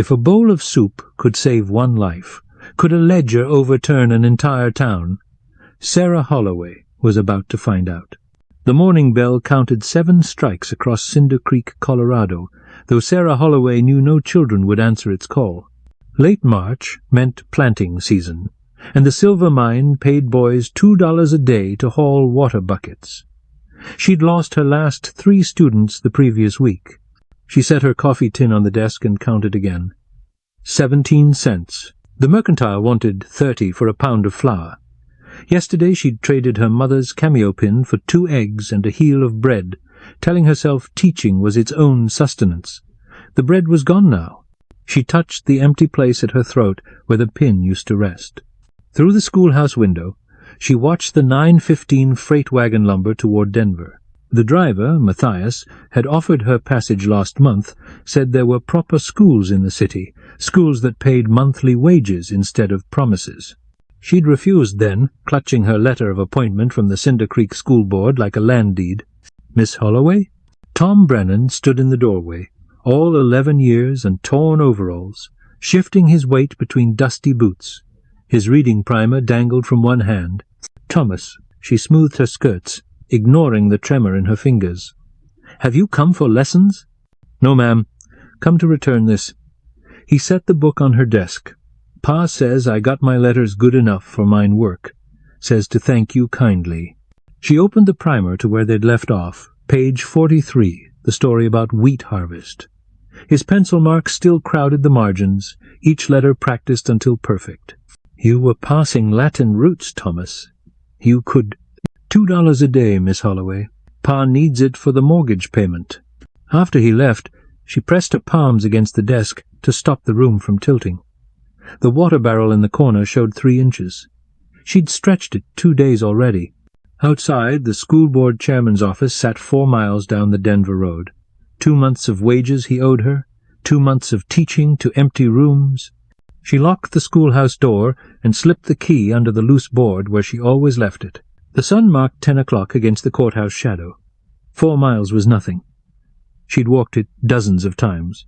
If a bowl of soup could save one life, could a ledger overturn an entire town, Sarah Holloway was about to find out. The morning bell counted 7 strikes across Cinder Creek, Colorado, though Sarah Holloway knew no children would answer its call. Late March meant planting season, and the silver mine paid boys $2 a day to haul water buckets. She'd lost her last 3 students the previous week. She set her coffee tin on the desk and counted again. 17 cents. The mercantile wanted 30 for a pound of flour. Yesterday she'd traded her mother's cameo pin for 2 eggs and a heel of bread, telling herself teaching was its own sustenance. The bread was gone now. She touched the empty place at her throat where the pin used to rest. Through the schoolhouse window, she watched the 9:15 freight wagon lumber toward Denver. The driver, Matthias, had offered her passage last month, said there were proper schools in the city, schools that paid monthly wages instead of promises. She'd refused then, clutching her letter of appointment from the Cinder Creek School Board like a land deed. Miss Holloway? Tom Brennan stood in the doorway, all 11 years and torn overalls, shifting his weight between dusty boots. His reading primer dangled from one hand. Thomas, she smoothed her skirts, ignoring the tremor in her fingers. "Have you come for lessons?" "No, ma'am. Come to return this." He set the book on her desk. "Pa says I got my letters good enough for mine work. Says to thank you kindly." She opened the primer to where they'd left off, page 43, the story about wheat harvest. His pencil marks still crowded the margins, each letter practiced until perfect. "You were passing Latin roots, Thomas. You could—" $2 a day, Miss Holloway. Pa needs it for the mortgage payment." After he left, she pressed her palms against the desk to stop the room from tilting. The water barrel in the corner showed 3 inches. She'd stretched it 2 days already. Outside, the school board chairman's office sat 4 miles down the Denver road. 2 months of wages he owed her, 2 months of teaching to empty rooms. She locked the schoolhouse door and slipped the key under the loose board where she always left it. The sun marked 10 o'clock against the courthouse shadow. 4 miles was nothing. She'd walked it dozens of times.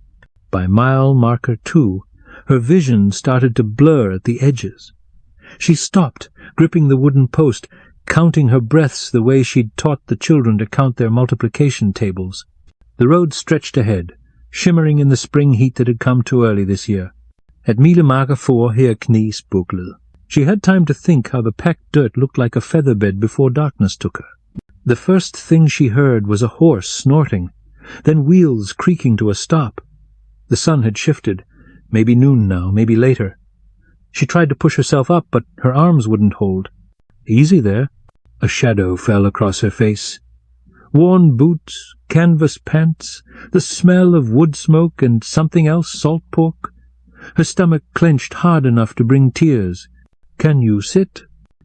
By mile marker 2, her vision started to blur at the edges. She stopped, gripping the wooden post, counting her breaths the way she'd taught the children to count their multiplication tables. The road stretched ahead, shimmering in the spring heat that had come too early this year. "Et mille marker 4 her knie spooklede." She had time to think how the packed dirt looked like a featherbed before darkness took her. The first thing she heard was a horse snorting, then wheels creaking to a stop. The sun had shifted, maybe noon now, maybe later. She tried to push herself up, but her arms wouldn't hold. "Easy there." A shadow fell across her face. Worn boots, canvas pants, the smell of wood smoke and something else, salt pork. Her stomach clenched hard enough to bring tears. "Can you sit?"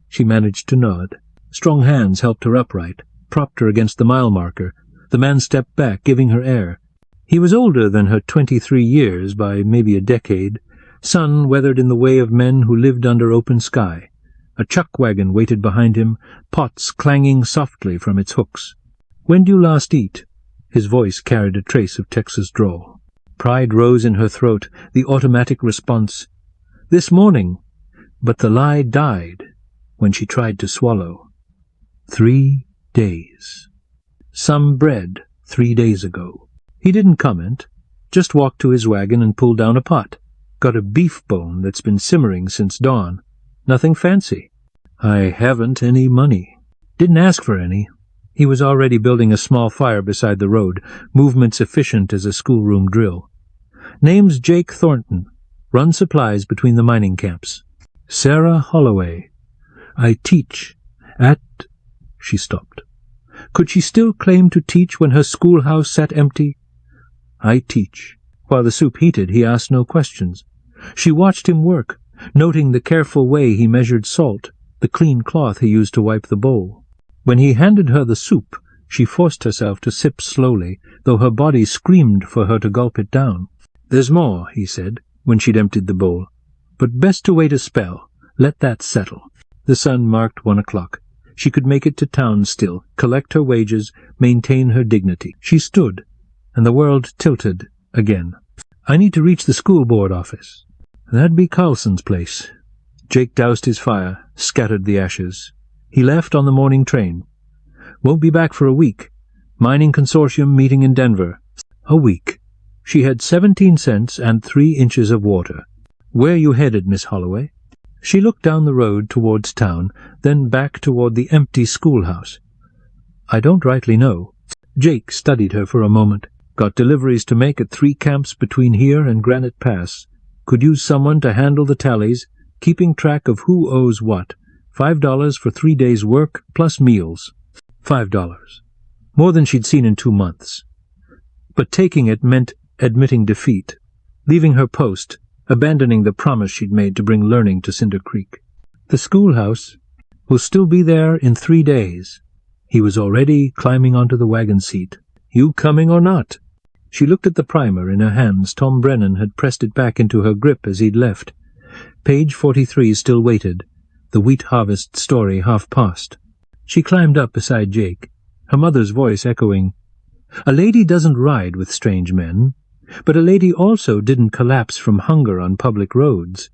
She managed to nod. Strong hands helped her upright, propped her against the mile marker. The man stepped back, giving her air. He was older than her 23 years by maybe a decade. Sun weathered in the way of men who lived under open sky. A chuck wagon waited behind him, pots clanging softly from its hooks. "When do you last eat?" His voice carried a trace of Texas drawl. Pride rose in her throat, the automatic response. "This morning." But the lie died when she tried to swallow. 3 days. Some bread 3 days ago. He didn't comment, just walked to his wagon and pulled down a pot. Got a beef bone that's been simmering since dawn. Nothing fancy. "I haven't any money." Didn't ask for any. He was already building a small fire beside the road, movements efficient as a schoolroom drill. "Name's Jake Thornton. Run supplies between the mining camps." "Sarah Holloway. I teach at—" She stopped. Could she still claim to teach when her schoolhouse sat empty? "I teach." While the soup heated, he asked no questions. She watched him work, noting the careful way he measured salt, the clean cloth he used to wipe the bowl. When he handed her the soup, she forced herself to sip slowly, though her body screamed for her to gulp it down. "There's more," he said, when she'd emptied the bowl. "But best to wait a spell. Let that settle." The sun marked 1 o'clock. She could make it to town still, collect her wages, maintain her dignity. She stood, and the world tilted again. I need to reach the school board office. That'd be Carlson's place. Jake doused his fire, scattered the ashes. He left on the morning train. Won't be back for a week. Mining consortium meeting in Denver. A week. She had 17 cents and 3 inches of water. Where you headed, Miss Holloway? She looked down the road towards town, then back toward the empty schoolhouse. I don't rightly know. Jake studied her for a moment. Got deliveries to make at 3 camps between here and Granite Pass. Could use someone to handle the tallies, keeping track of who owes what. $5 for 3 days' work, plus meals. $5. More than she'd seen in 2 months. But taking it meant admitting defeat, leaving her post, abandoning the promise she'd made to bring learning to Cinder Creek. The schoolhouse will still be there in 3 days. He was already climbing onto the wagon seat. You coming or not? She looked at the primer in her hands. Tom Brennan had pressed it back into her grip as he'd left. Page 43 still waited, the wheat harvest story half past. She climbed up beside Jake, her mother's voice echoing, A lady doesn't ride with strange men, but a lady also didn't collapse from hunger on public roads.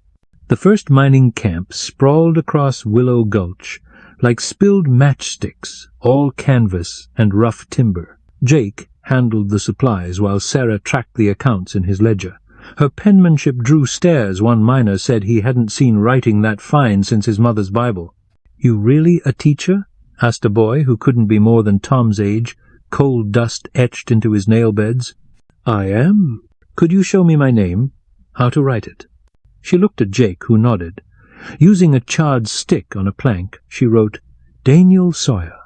The first mining camp sprawled across Willow Gulch, like spilled matchsticks, all canvas and rough timber. Jake handled the supplies while Sarah tracked the accounts in his ledger. Her penmanship drew stares. One miner said he hadn't seen writing that fine since his mother's Bible. You really a teacher? Asked a boy who couldn't be more than Tom's age, coal dust etched into his nail beds. I am. Could you show me my name? How to write it? She looked at Jake, who nodded. Using a charred stick on a plank, she wrote, Daniel Sawyer.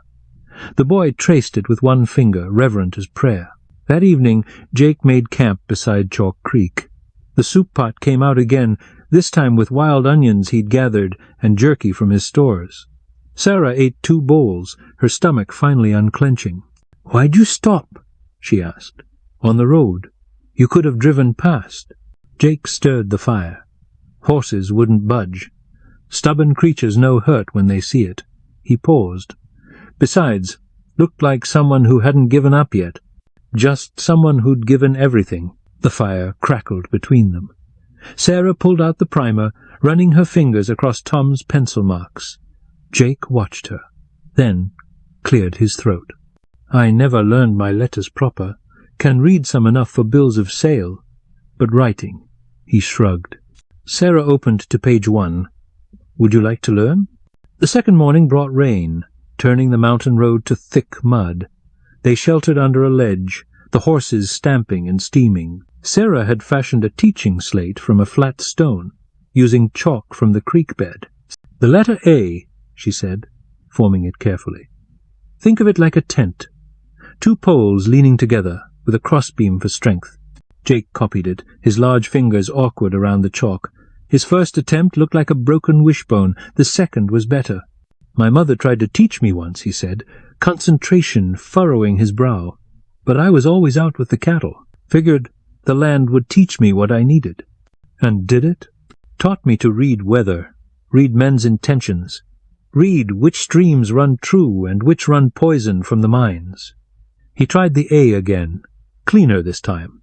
The boy traced it with one finger, reverent as prayer. That evening, Jake made camp beside Chalk Creek. The soup pot came out again, this time with wild onions he'd gathered and jerky from his stores. Sarah ate 2 bowls, her stomach finally unclenching. Why'd you stop? She asked. On the road. You could have driven past. Jake stirred the fire. Horses wouldn't budge. Stubborn creatures know hurt when they see it. He paused. Besides, looked like someone who hadn't given up yet. Just someone who'd given everything. The fire crackled between them. Sarah pulled out the primer, running her fingers across Tom's pencil marks. Jake watched her, then cleared his throat. I never learned my letters proper. Can read some enough for bills of sale. But writing, he shrugged. Sarah opened to page 1. Would you like to learn? The second morning brought rain, turning the mountain road to thick mud. They sheltered under a ledge, the horses stamping and steaming. Sarah had fashioned a teaching slate from a flat stone, using chalk from the creek bed. The letter A, she said, forming it carefully. Think of it like a tent. 2 poles leaning together, with a crossbeam for strength. Jake copied it, his large fingers awkward around the chalk. His first attempt looked like a broken wishbone. The second was better. My mother tried to teach me once, he said, concentration furrowing his brow. But I was always out with the cattle. Figured the land would teach me what I needed. And did it? Taught me to read weather, read men's intentions, read which streams run true and which run poison from the mines. He tried the A again, cleaner this time.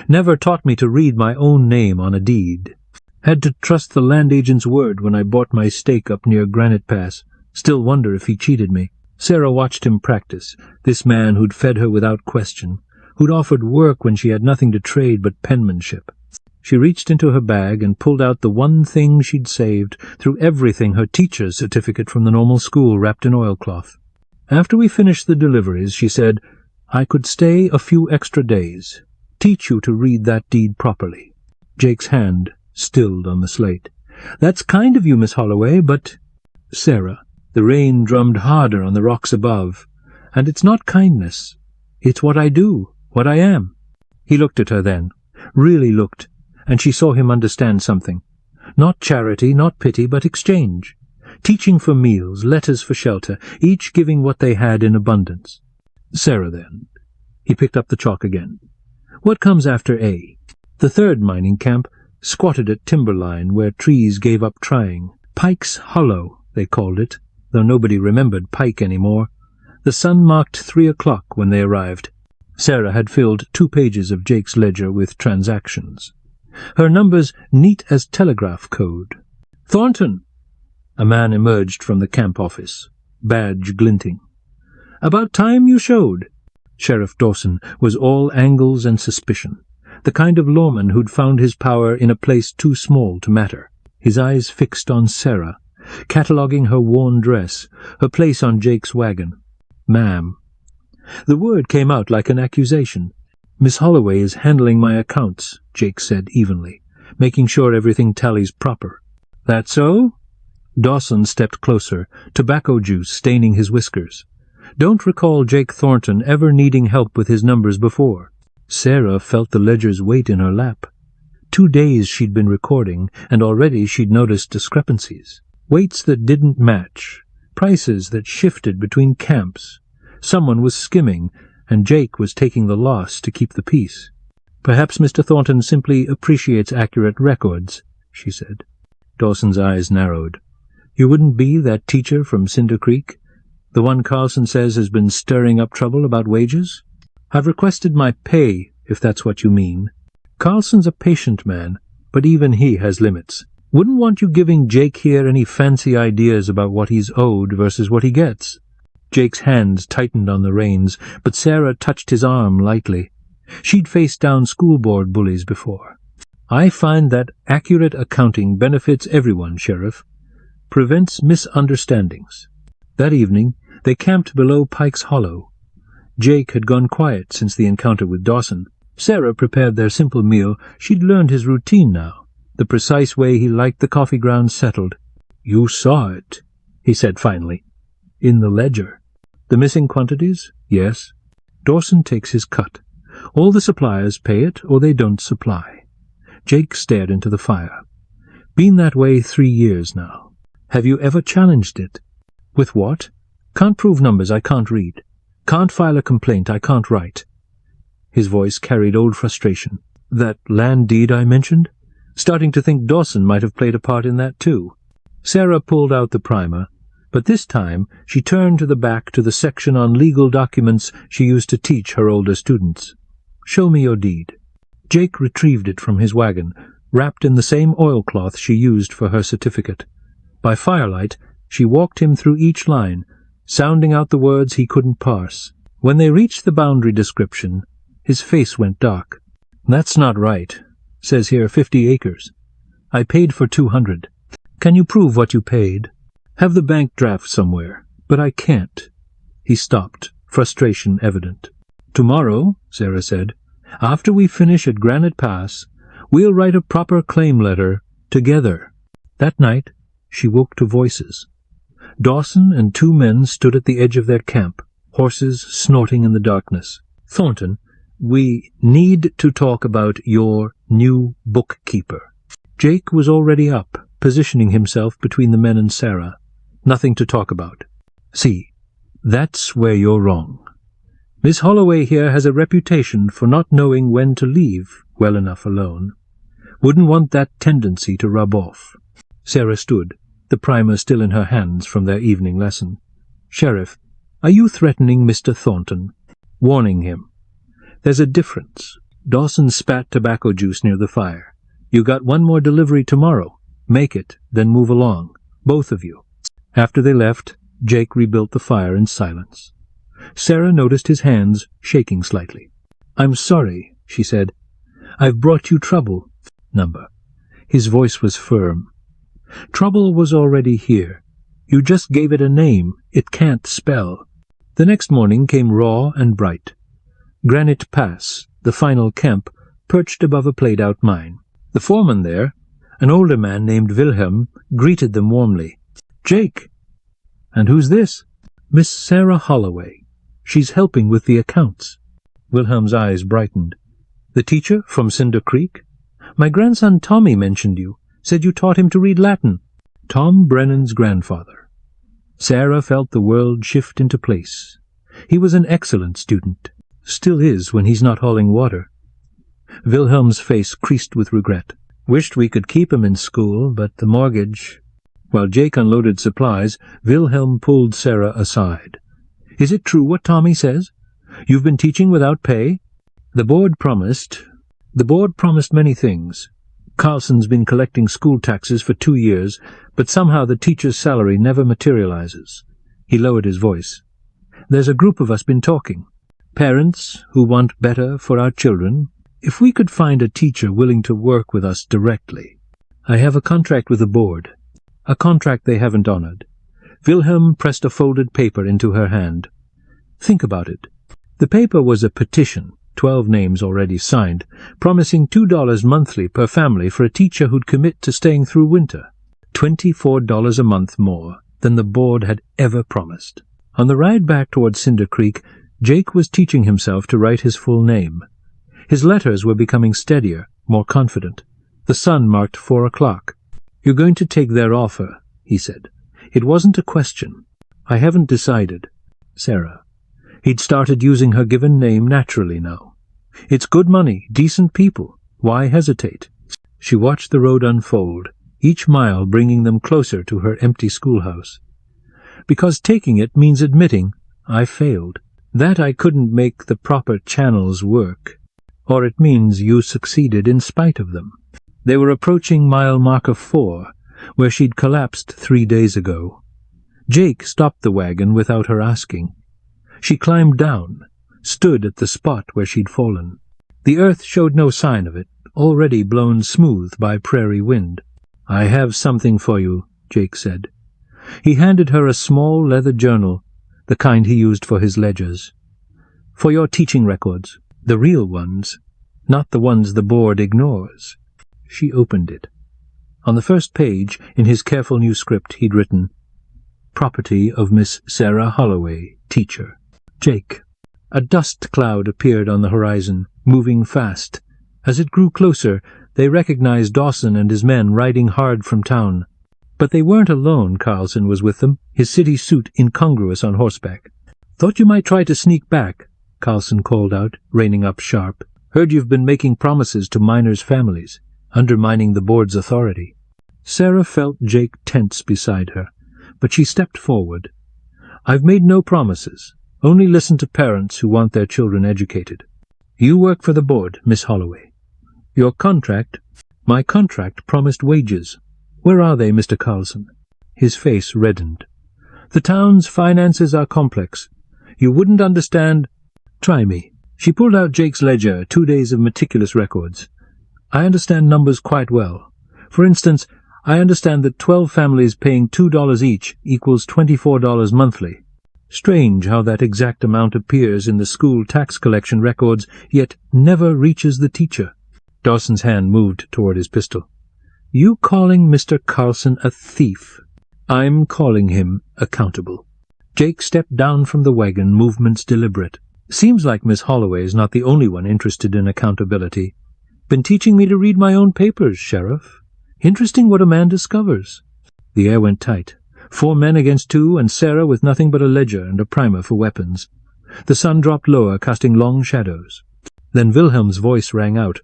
Never taught me to read my own name on a deed. Had to trust the land agent's word when I bought my stake up near Granite Pass. Still wonder if he cheated me. Sarah watched him practice, this man who'd fed her without question, who'd offered work when she had nothing to trade but penmanship. She reached into her bag and pulled out the one thing she'd saved, through everything her teacher's certificate from the normal school wrapped in oilcloth. After we finished the deliveries, she said, I could stay a few extra days, teach you to read that deed properly. Jake's hand stilled on the slate. That's kind of you, Miss Holloway, but... Sarah. The rain drummed harder on the rocks above. And it's not kindness. It's what I do, what I am. He looked at her then, really looked, and she saw him understand something. Not charity, not pity, but exchange. Teaching for meals, letters for shelter, each giving what they had in abundance. Sarah, then. He picked up the chalk again. What comes after A? The third mining camp squatted at timberline where trees gave up trying. Pike's Hollow, they called it, though nobody remembered Pike anymore. The sun marked 3 o'clock when they arrived. Sarah had filled 2 pages of Jake's ledger with transactions, her numbers neat as telegraph code. "Thornton!" A man emerged from the camp office, badge glinting. "About time you showed." Sheriff Dawson was all angles and suspicion, the kind of lawman who'd found his power in a place too small to matter. His eyes fixed on Sarah, cataloguing her worn dress, her place on Jake's wagon. "Ma'am." The word came out like an accusation. "Miss Holloway is handling my accounts," Jake said evenly, "making sure everything tallies proper." "That so?" Dawson stepped closer, tobacco juice staining his whiskers. "Don't recall Jake Thornton ever needing help with his numbers before." Sarah felt the ledger's weight in her lap. 2 days she'd been recording, and already she'd noticed discrepancies. Weights that didn't match, prices that shifted between camps. Someone was skimming, and Jake was taking the loss to keep the peace. "Perhaps Mr. Thornton simply appreciates accurate records," she said. Dawson's eyes narrowed. "You wouldn't be that teacher from Cinder Creek? The one Carlson says has been stirring up trouble about wages? I've requested my pay, if that's what you mean. Carlson's a patient man, but even he has limits. Wouldn't want you giving Jake here any fancy ideas about what he's owed versus what he gets." Jake's hands tightened on the reins, but Sarah touched his arm lightly. She'd faced down school board bullies before. "I find that accurate accounting benefits everyone, Sheriff. Prevents misunderstandings." That evening they camped below Pike's Hollow. Jake had gone quiet since the encounter with Dawson. Sarah prepared their simple meal. She'd learned his routine now, the precise way he liked the coffee grounds settled. "You saw it," he said finally. "In the ledger." "The missing quantities?" "Yes." "Dawson takes his cut. All the suppliers pay it, or they don't supply." Jake stared into the fire. "Been that way 3 years now. Have you ever challenged it?" "With what?" "Can't prove numbers I can't read. Can't file a complaint I can't write." His voice carried old frustration. "That land deed I mentioned? Starting to think Dawson might have played a part in that too." Sarah pulled out the primer, but this time she turned to the back to the section on legal documents she used to teach her older students. "Show me your deed." Jake retrieved it from his wagon, wrapped in the same oilcloth she used for her certificate. By firelight, she walked him through each line, sounding out the words he couldn't parse. When they reached the boundary description, his face went dark. "That's not right. Says here 50 acres. I paid for 200. Can you prove what you paid? Have the bank draft somewhere, but I can't." He stopped, frustration evident. "Tomorrow," Sarah said, "after we finish at Granite Pass, we'll write a proper claim letter together." That night she woke to voices. Dawson and 2 men stood at the edge of their camp, horses snorting in the darkness. "Thornton, we need to talk about your new bookkeeper." Jake was already up, positioning himself between the men and Sarah. "Nothing to talk about." "See, that's where you're wrong. Miss Holloway here has a reputation for not knowing when to leave well enough alone. Wouldn't want that tendency to rub off." Sarah stood, the primer still in her hands from their evening lesson. "Sheriff, are you threatening Mr. Thornton?" "Warning him. There's a difference." Dawson spat tobacco juice near the fire. "You got 1 more delivery tomorrow. Make it, then move along, both of you." After they left, Jake rebuilt the fire in silence. Sarah noticed his hands shaking slightly. "I'm sorry," she said. "I've brought you trouble." "Number." His voice was firm. "Trouble was already here. You just gave it a name it can't spell." The next morning came raw and bright. Granite Pass, the final camp, perched above a played-out mine. The foreman there, an older man named Wilhelm, greeted them warmly. "Jake!" "And who's this?" "Miss Sarah Holloway. She's helping with the accounts." Wilhelm's eyes brightened. "The teacher from Cinder Creek? My grandson Tommy mentioned you, said you taught him to read Latin." Tom Brennan's grandfather. Sarah felt the world shift into place. He was an excellent student. Still is when he's not hauling water. Wilhelm's face creased with regret. "Wished we could keep him in school, but the mortgage—" While Jake unloaded supplies, Wilhelm pulled Sarah aside. "Is it true what Tommy says? You've been teaching without pay? The board promised many things. Carlson's been collecting school taxes for 2 years, but somehow the teacher's salary never materializes. He lowered his voice. There's a group of us been talking. Parents who want better for our children. If we could find a teacher willing to work with us directly. I have a contract with the board. A contract they haven't honored. Wilhelm pressed a folded paper into her hand. Think about it. The paper was a petition, 12 names already signed, promising $2 monthly per family for a teacher who'd commit to staying through winter. $24 a month more than the board had ever promised. On the ride back toward Cinder Creek, Jake was teaching himself to write his full name. His letters were becoming steadier, more confident. The sun marked 4 o'clock. You're going to take their offer, he said. It wasn't a question. I haven't decided. Sarah. He'd started using her given name naturally now. It's good money, decent people. Why hesitate? She watched the road unfold, each mile bringing them closer to her empty schoolhouse. Because taking it means admitting, I failed. That I couldn't make the proper channels work. Or it means you succeeded in spite of them. They were approaching mile marker 4, where she'd collapsed 3 days ago. Jake stopped the wagon without her asking. She climbed down, stood at the spot where she'd fallen. The earth showed no sign of it, already blown smooth by prairie wind. I have something for you, Jake said. He handed her a small leather journal, the kind he used for his ledgers. For your teaching records, the real ones, not the ones the board ignores. She opened it. On the first page, in his careful new script, he'd written, Property of Miss Sarah Holloway, teacher. Jake. A dust cloud appeared on the horizon, moving fast. As it grew closer, they recognized Dawson and his men riding hard from town. But they weren't alone. Carlson was with them, his city suit incongruous on horseback. Thought you might try to sneak back, Carlson called out, reining up sharp. Heard you've been making promises to miners' families, undermining the board's authority. Sarah felt Jake tense beside her, but she stepped forward. I've made no promises. Only listen to parents who want their children educated. You work for the board, Miss Holloway. Your contract, my contract promised wages. Where are they, Mr. Carlson? His face reddened. The town's finances are complex. You wouldn't understand. Try me. She pulled out Jake's ledger, 2 days of meticulous records. I understand numbers quite well. For instance, I understand that 12 families paying $2 each equals $24 monthly. Strange how that exact amount appears in the school tax collection records, yet never reaches the teacher. Dawson's hand moved toward his pistol. You calling Mr. Carlson a thief? I'm calling him accountable. Jake stepped down from the wagon, movements deliberate. Seems like Miss Holloway is not the only one interested in accountability. Been teaching me to read my own papers, Sheriff. Interesting what a man discovers. The air went tight. 4 men against 2, and Sarah with nothing but a ledger and a primer for weapons. The sun dropped lower, casting long shadows. Then Wilhelm's voice rang out.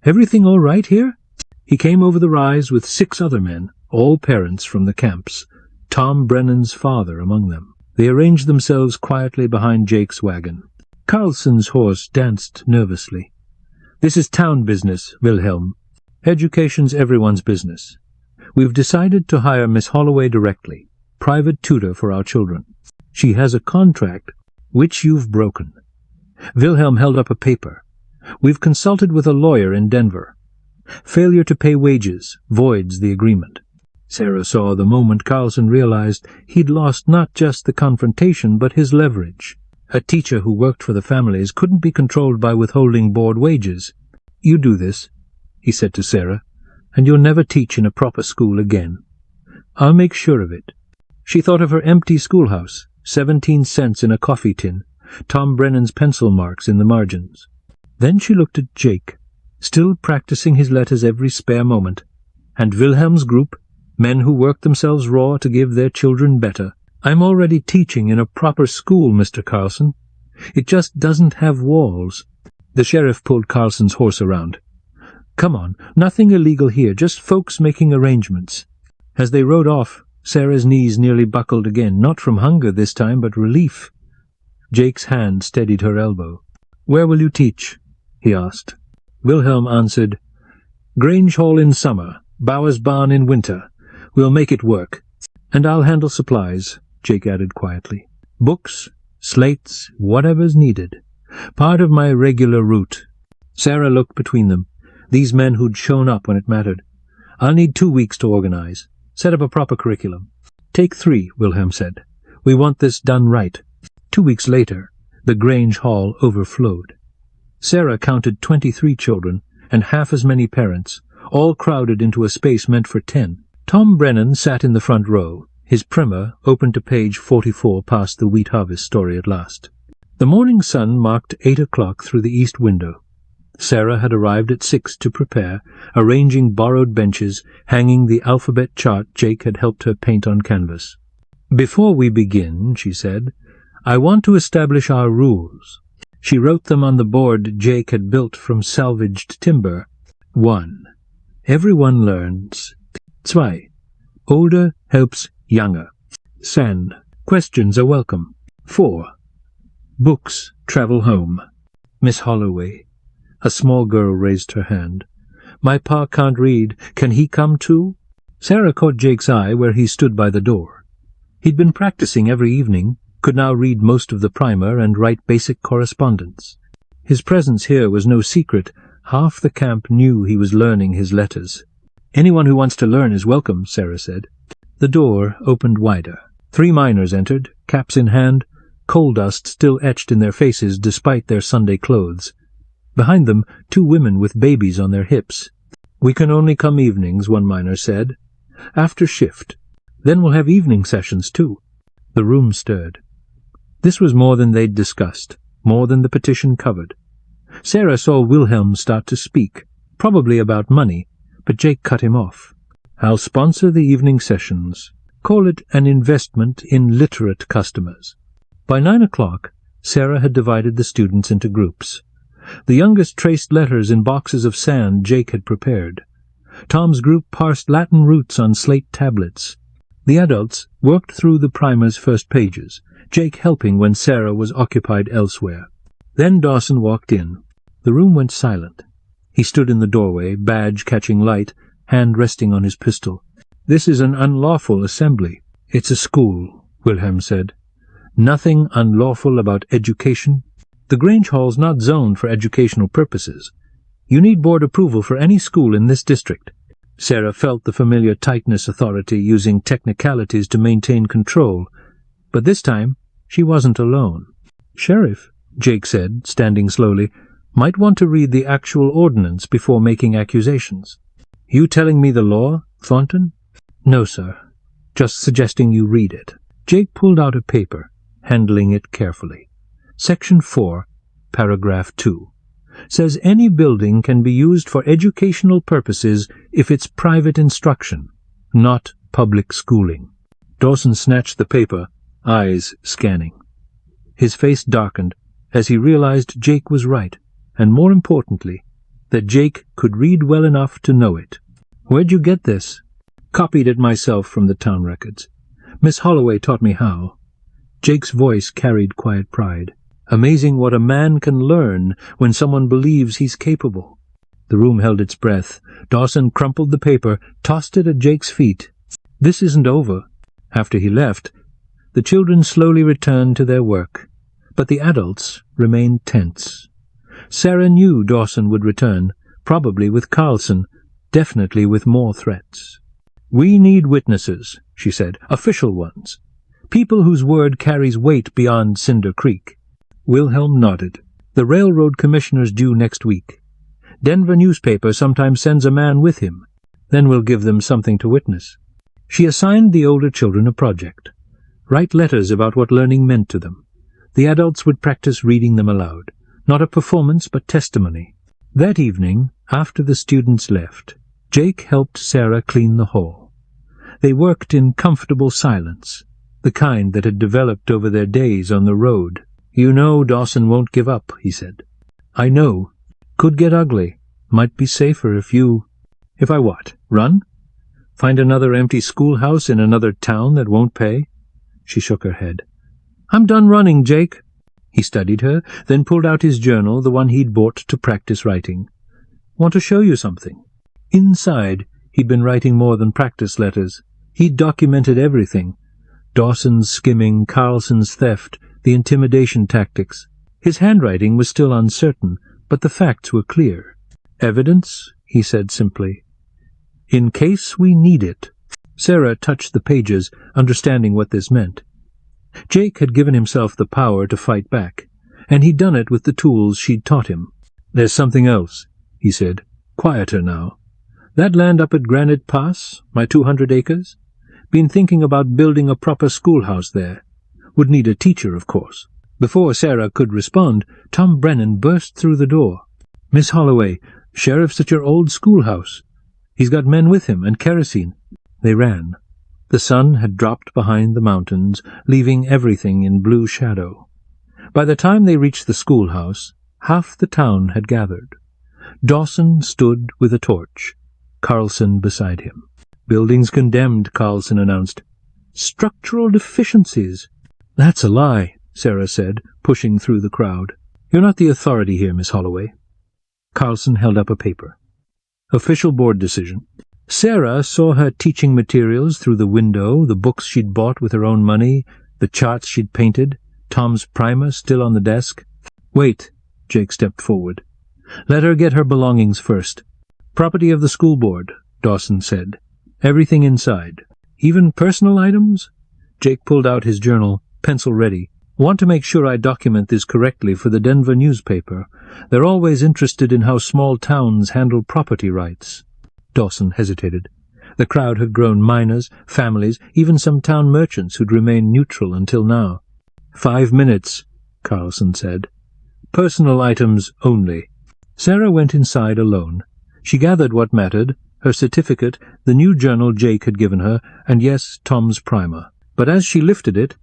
Everything all right here? He came over the rise with 6 other men, all parents from the camps, Tom Brennan's father among them. They arranged themselves quietly behind Jake's wagon. Carlson's horse danced nervously. This is town business, Wilhelm. Education's everyone's business. We've decided to hire Miss Holloway directly, private tutor for our children. She has a contract which you've broken. Wilhelm held up a paper. We've consulted with a lawyer in Denver. Failure to pay wages voids the agreement. Sarah saw the moment Carlson realized he'd lost not just the confrontation but his leverage. A teacher who worked for the families couldn't be controlled by withholding board wages. You do this, he said to Sarah, and you'll never teach in a proper school again. I'll make sure of it. She thought of her empty schoolhouse, 17 cents in a coffee tin, Tom Brennan's pencil marks in the margins. Then she looked at Jake, still practicing his letters every spare moment, and Wilhelm's group, men who worked themselves raw to give their children better. I'm already teaching in a proper school, Mr. Carlson. It just doesn't have walls. The sheriff pulled Carlson's horse around. Come on, nothing illegal here, just folks making arrangements. As they rode off, Sarah's knees nearly buckled again, not from hunger this time, but relief. Jake's hand steadied her elbow. "Where will you teach?" he asked. Wilhelm answered, "Grange Hall in summer, Bowers Barn in winter. We'll make it work. And I'll handle supplies," Jake added quietly. "Books, slates, whatever's needed. Part of my regular route." Sarah looked between them, these men who'd shown up when it mattered. "I'll need 2 weeks to organize. Set up a proper curriculum." "Take 3, Wilhelm said. "We want this done right." 2 weeks later, the Grange Hall overflowed. Sarah counted 23 children and half as many parents, all crowded into a space meant for 10. Tom Brennan sat in the front row, his primer open to page 44 past the wheat harvest story at last. The morning sun marked 8 o'clock through the east window. Sarah had arrived at 6 to prepare, arranging borrowed benches, hanging the alphabet chart Jake had helped her paint on canvas. "Before we begin," she said, "I want to establish our rules." She wrote them on the board Jake had built from salvaged timber. 1. Everyone learns. 2. Older helps younger. Sand. Questions are welcome. 4. Books travel home. "Miss Holloway." A small girl raised her hand. "My pa can't read. Can he come too?" Sarah caught Jake's eye where he stood by the door. He'd been practicing every evening, could now read most of the primer and write basic correspondence. His presence here was no secret. Half the camp knew he was learning his letters. "Anyone who wants to learn is welcome," Sarah said. The door opened wider. 3 miners entered, caps in hand, coal dust still etched in their faces despite their Sunday clothes. Behind them, 2 women with babies on their hips. "We can only come evenings," one miner said. "After shift. Then we'll have evening sessions, too." The room stirred. This was more than they'd discussed, more than the petition covered. Sarah saw Wilhelm start to speak, probably about money, but Jake cut him off. "I'll sponsor the evening sessions. Call it an investment in literate customers." By 9 o'clock, Sarah had divided the students into groups. The youngest traced letters in boxes of sand Jake had prepared. Tom's group parsed Latin roots on slate tablets. The adults worked through the primer's first pages, Jake helping when Sarah was occupied elsewhere. Then Dawson walked in. The room went silent. He stood in the doorway, badge catching light, hand resting on his pistol. "This is an unlawful assembly." "It's a school," Wilhelm said. "Nothing unlawful about education. The Grange Hall's not zoned for educational purposes. You need board approval for any school in this district." Sarah felt the familiar tightness authority using technicalities to maintain control, but this time she wasn't alone. "Sheriff," Jake said, standing slowly, "might want to read the actual ordinance before making accusations." "You telling me the law, Thornton?" "No, sir. Just suggesting you read it." Jake pulled out a paper, handling it carefully. Section 4, paragraph 2, says any building can be used for educational purposes if it's private instruction, not public schooling. Dawson snatched the paper, eyes scanning. His face darkened as he realized Jake was right, and more importantly, that Jake could read well enough to know it. "Where'd you get this?" "Copied it myself from the town records. Miss Holloway taught me how." Jake's voice carried quiet pride. "Amazing what a man can learn when someone believes he's capable." The room held its breath. Dawson crumpled the paper, tossed it at Jake's feet. "This isn't over." After he left, the children slowly returned to their work, but the adults remained tense. Sarah knew Dawson would return, probably with Carlson, definitely with more threats. "We need witnesses," she said, "official ones. People whose word carries weight beyond Cinder Creek." Wilhelm nodded. "The railroad commissioner's due next week. Denver newspaper sometimes sends a man with him. Then we'll give them something to witness." She assigned the older children a project. Write letters about what learning meant to them. The adults would practice reading them aloud. Not a performance, but testimony. That evening, after the students left, Jake helped Sarah clean the hall. They worked in comfortable silence, the kind that had developed over their days on the road. "You know Dawson won't give up," he said. "I know. Could get ugly. Might be safer if you—" "If I what? Run? Find another empty schoolhouse in another town that won't pay?" She shook her head. "I'm done running, Jake." He studied her, then pulled out his journal, the one he'd bought to practice writing. "Want to show you something?" Inside, he'd been writing more than practice letters. He'd documented everything. Dawson's skimming, Carlson's theft, the intimidation tactics. His handwriting was still uncertain, but the facts were clear. "Evidence," he said simply. "In case we need it." Sarah touched the pages, understanding what this meant. Jake had given himself the power to fight back, and he'd done it with the tools she'd taught him. "There's something else," he said, quieter now. "That land up at Granite Pass, my 200 acres? Been thinking about building a proper schoolhouse there. Would need a teacher, of course." Before Sarah could respond, Tom Brennan burst through the door. "Miss Holloway, Sheriff's at your old schoolhouse. He's got men with him, and kerosene." They ran. The sun had dropped behind the mountains, leaving everything in blue shadow. By the time they reached the schoolhouse, half the town had gathered. Dawson stood with a torch, Carlson beside him. "Buildings condemned," Carlson announced. "Structural deficiencies." "That's a lie," Sarah said, pushing through the crowd. "You're not the authority here, Miss Holloway." Carlson held up a paper. "Official board decision." Sarah saw her teaching materials through the window, the books she'd bought with her own money, the charts she'd painted, Tom's primer still on the desk. "Wait," Jake stepped forward. "Let her get her belongings first." "Property of the school board," Dawson said. "Everything inside. Even personal items?" Jake pulled out his journal, pencil ready. "Want to make sure I document this correctly for the Denver newspaper. They're always interested in how small towns handle property rights." Dawson hesitated. The crowd had grown miners, families, even some town merchants who'd remained neutral until now. 5 minutes, Carlson said. "Personal items only." Sarah went inside alone. She gathered what mattered, her certificate, the new journal Jake had given her, and yes, Tom's primer. But as she lifted it,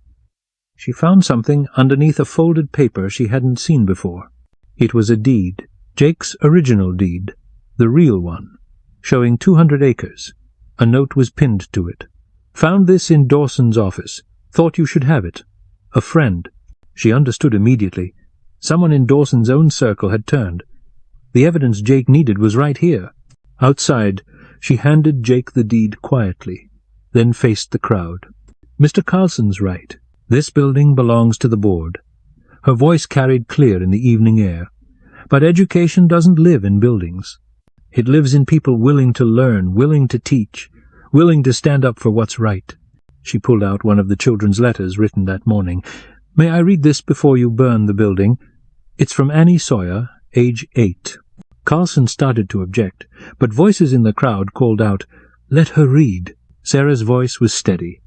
she found something underneath a folded paper she hadn't seen before. It was a deed, Jake's original deed, the real one, showing 200 acres. A note was pinned to it. "Found this in Dawson's office. Thought you should have it. A friend." She understood immediately. Someone in Dawson's own circle had turned. The evidence Jake needed was right here. Outside, she handed Jake the deed quietly, then faced the crowd. "Mr. Carlson's right. This building belongs to the board." Her voice carried clear in the evening air. "But education doesn't live in buildings. It lives in people willing to learn, willing to teach, willing to stand up for what's right." She pulled out one of the children's letters written that morning. "May I read this before you burn the building? It's from Annie Sawyer, age 8. Carlson started to object, but voices in the crowd called out, "Let her read." Sarah's voice was steady.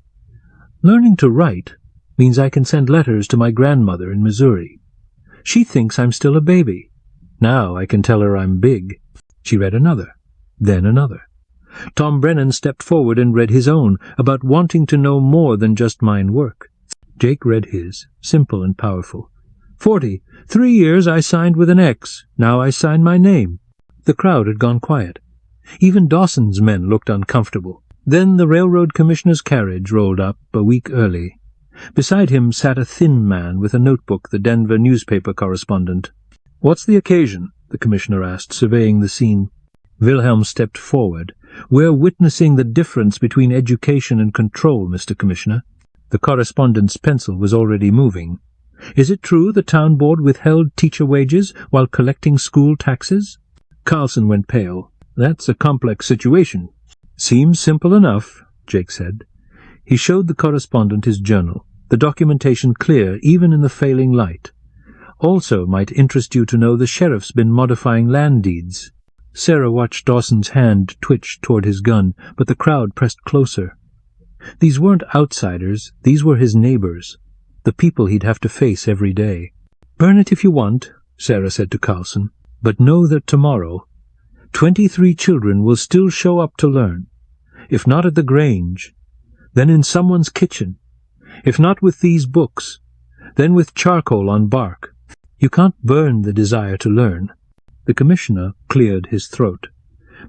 "Learning to write means I can send letters to my grandmother in Missouri. She thinks I'm still a baby. Now I can tell her I'm big." She read another, then another. Tom Brennan stepped forward and read his own, about wanting to know more than just mine work. Jake read his, simple and powerful. 40. 3 years I signed with an X. Now I sign my name." The crowd had gone quiet. Even Dawson's men looked uncomfortable. Then the railroad commissioner's carriage rolled up a week early. Beside him sat a thin man with a notebook, the Denver newspaper correspondent. "What's the occasion?" the commissioner asked, surveying the scene. Wilhelm stepped forward. "We're witnessing the difference between education and control, Mr. Commissioner." The correspondent's pencil was already moving. "Is it true the town board withheld teacher wages while collecting school taxes?" Carlson went pale. "That's a complex situation." "Seems simple enough," Jake said. He showed the correspondent his journal, the documentation clear even in the failing light. "Also might interest you to know the sheriff's been modifying land deeds." Sarah watched Dawson's hand twitch toward his gun, but the crowd pressed closer. These weren't outsiders, these were his neighbors, the people he'd have to face every day. "Burn it if you want," Sarah said to Carlson, "but know that tomorrow 23 children will still show up to learn. If not at the Grange, then in someone's kitchen. If not with these books, then with charcoal on bark. You can't burn the desire to learn." The commissioner cleared his throat.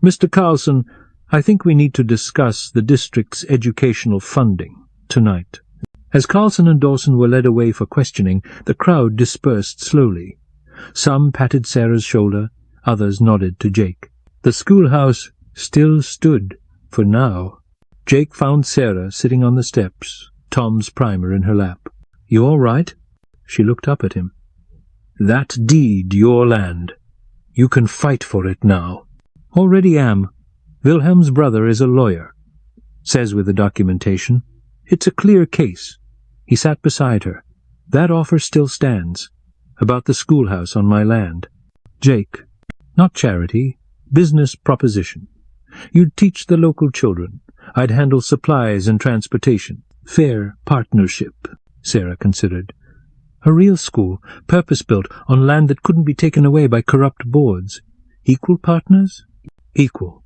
"Mr. Carlson, I think we need to discuss the district's educational funding tonight." As Carlson and Dawson were led away for questioning, the crowd dispersed slowly. Some patted Sarah's shoulder, others nodded to Jake. The schoolhouse still stood, for now. Jake found Sarah sitting on the steps, Tom's primer in her lap. "You all right?" She looked up at him. "That deed your land. You can fight for it now." "Already am. Wilhelm's brother is a lawyer. Says with the documentation. It's a clear case." He sat beside her. "That offer still stands. About the schoolhouse on my land. Jake, not charity, business proposition. You'd teach the local children. I'd handle supplies and transportation. Fair partnership," Sarah considered. "A real school, purpose-built, on land that couldn't be taken away by corrupt boards. Equal partners?" "Equal."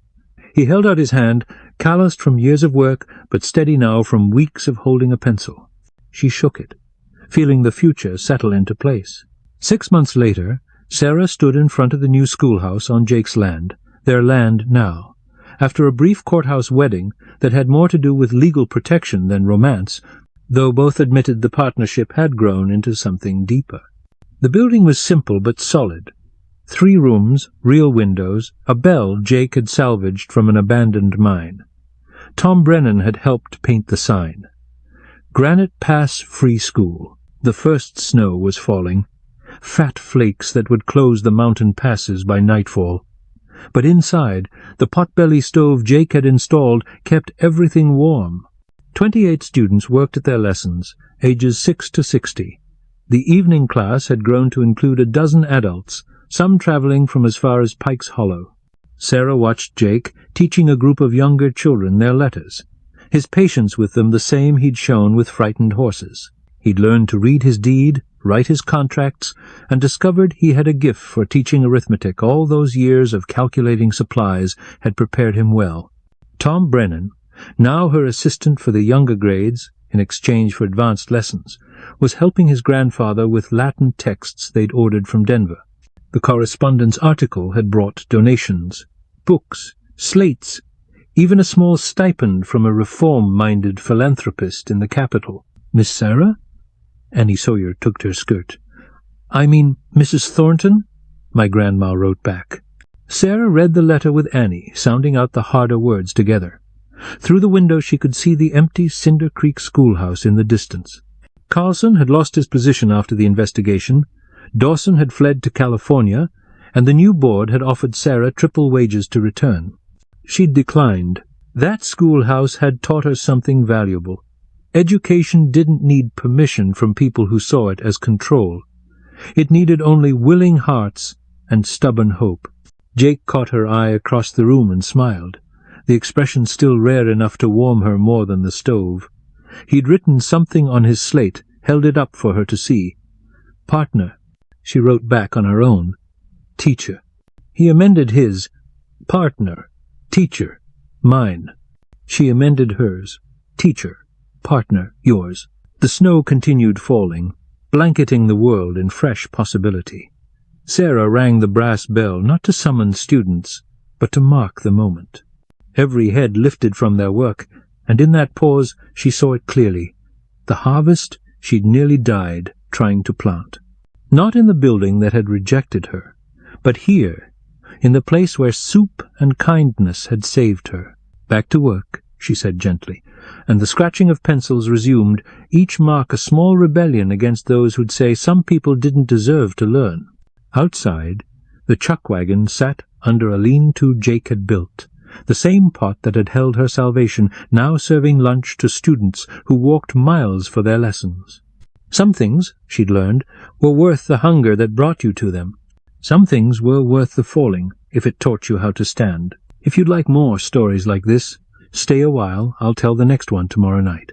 He held out his hand, calloused from years of work, but steady now from weeks of holding a pencil. She shook it, feeling the future settle into place. 6 months later, Sarah stood in front of the new schoolhouse on Jake's land, their land now. After a brief courthouse wedding that had more to do with legal protection than romance, though both admitted the partnership had grown into something deeper. The building was simple but solid. 3 rooms, real windows, a bell Jake had salvaged from an abandoned mine. Tom Brennan had helped paint the sign. Granite Pass Free School. The first snow was falling. Fat flakes that would close the mountain passes by nightfall. But inside, the potbelly stove Jake had installed kept everything warm. 28 students worked at their lessons, ages 6 to 60. The evening class had grown to include a dozen adults, some traveling from as far as Pikes Hollow. Sarah watched Jake teaching a group of younger children their letters, his patience with them the same he'd shown with frightened horses. He'd learned to read his deed, write his contracts, and discovered he had a gift for teaching arithmetic. All those years of calculating supplies had prepared him well. Tom Brennan, now her assistant for the younger grades, in exchange for advanced lessons, was helping his grandfather with Latin texts they'd ordered from Denver. The correspondence article had brought donations, books, slates, even a small stipend from a reform-minded philanthropist in the capital. "Miss Sarah?" Annie Sawyer tugged her skirt. "I mean, Mrs. Thornton?" my grandma wrote back. Sarah read the letter with Annie, sounding out the harder words together. Through the window she could see the empty Cinder Creek schoolhouse in the distance. Carlson had lost his position after the investigation, Dawson had fled to California, and the new board had offered Sarah triple wages to return. She'd declined. That schoolhouse had taught her something valuable. Education didn't need permission from people who saw it as control. It needed only willing hearts and stubborn hope. Jake caught her eye across the room and smiled, the expression still rare enough to warm her more than the stove. He'd written something on his slate, held it up for her to see. "Partner," she wrote back on her own. "Teacher." He amended his. "Partner, teacher, mine." She amended hers. "Teacher, partner, yours." The snow continued falling, blanketing the world in fresh possibility. Sarah rang the brass bell not to summon students, but to mark the moment. Every head lifted from their work, and in that pause she saw it clearly. The harvest she'd nearly died trying to plant. Not in the building that had rejected her, but here, in the place where soup and kindness had saved her. "Back to work," she said gently, and the scratching of pencils resumed, each mark a small rebellion against those who'd say some people didn't deserve to learn. Outside, the chuck wagon sat under a lean-to Jake had built, the same pot that had held her salvation, now serving lunch to students who walked miles for their lessons. Some things, she'd learned, were worth the hunger that brought you to them. Some things were worth the falling, if it taught you how to stand. If you'd like more stories like this, stay a while. I'll tell the next one tomorrow night.